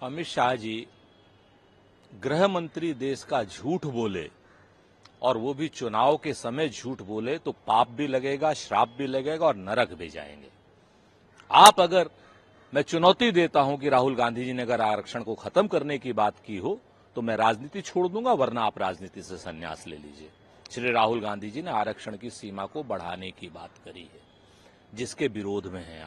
अमित शाह जी गृह मंत्री देश का झूठ बोले और वो भी चुनाव के समय झूठ बोले तो पाप भी लगेगा, श्राप भी लगेगा और नरक भी जाएंगे। आप अगर, मैं चुनौती देता हूं कि राहुल गांधी जी ने अगर आरक्षण को खत्म करने की बात की हो तो मैं राजनीति छोड़ दूंगा, वरना आप राजनीति से संन्यास ले लीजिए। श्री राहुल गांधी जी ने आरक्षण की सीमा को बढ़ाने की बात करी है, जिसके विरोध में हैं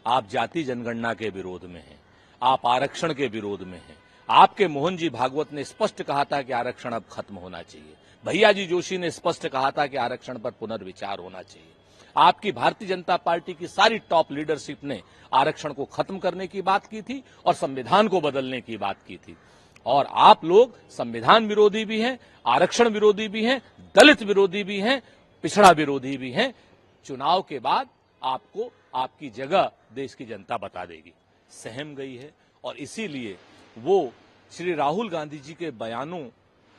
आप जाति जनगणना के विरोध में हैं, आप आरक्षण के विरोध में हैं। आपके मोहन जी भागवत ने स्पष्ट कहा था कि आरक्षण अब खत्म होना चाहिए। भैया जी जोशी ने स्पष्ट कहा था कि आरक्षण पर पुनर्विचार होना चाहिए। आपकी भारतीय जनता पार्टी की सारी टॉप लीडरशिप ने आरक्षण को खत्म करने की बात की थी और संविधान को बदलने की बात की थी। और आप लोग संविधान विरोधी भी हैं, आरक्षण विरोधी भी हैं, दलित विरोधी भी हैं, पिछड़ा विरोधी भी हैं। चुनाव के बाद आपको आपकी जगह देश की जनता बता देगी। सहम गई है और इसीलिए वो श्री राहुल गांधी जी के बयानों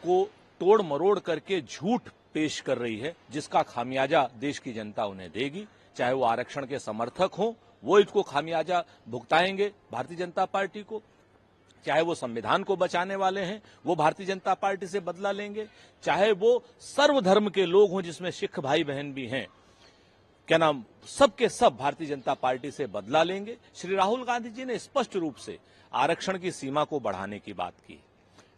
को तोड़ मरोड़ करके झूठ पेश कर रही है, जिसका खामियाजा देश की जनता उन्हें देगी। चाहे वो आरक्षण के समर्थक हों, वो इसको खामियाजा भुगताएंगे भारतीय जनता पार्टी को, चाहे वो संविधान को बचाने वाले हैं वो भारतीय जनता पार्टी से बदला लेंगे, चाहे वो सर्वधर्म के लोग हों जिसमें सिख भाई बहन भी हैं, क्या नाम, सबके सब भारतीय जनता पार्टी से बदला लेंगे। श्री राहुल गांधी जी ने स्पष्ट रूप से आरक्षण की सीमा को बढ़ाने की बात की।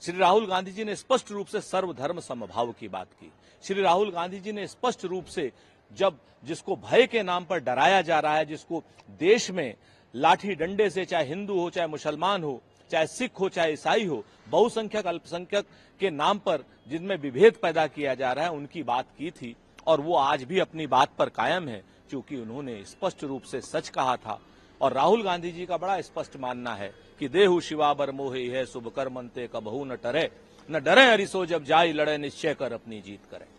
श्री राहुल गांधी जी ने स्पष्ट रूप से सर्वधर्म समभाव की बात की। श्री राहुल गांधी जी ने स्पष्ट रूप से जब जिसको भय के नाम पर डराया जा रहा है, जिसको देश में लाठी डंडे से, चाहे हिंदू हो, चाहे मुसलमान हो, चाहे सिख हो, चाहे ईसाई हो, बहुसंख्यक अल्पसंख्यक के नाम पर जिनमें विभेद पैदा किया जा रहा है, उनकी बात की थी। और वो आज भी अपनी बात पर कायम है, क्योंकि उन्होंने स्पष्ट रूप से सच कहा था। और राहुल गांधी जी का बड़ा स्पष्ट मानना है कि देहु शिवा बर मोहि है शुभ कर्मंते कबहू न डरे हरिसो जब जाई लड़े निश्चय कर अपनी जीत करे।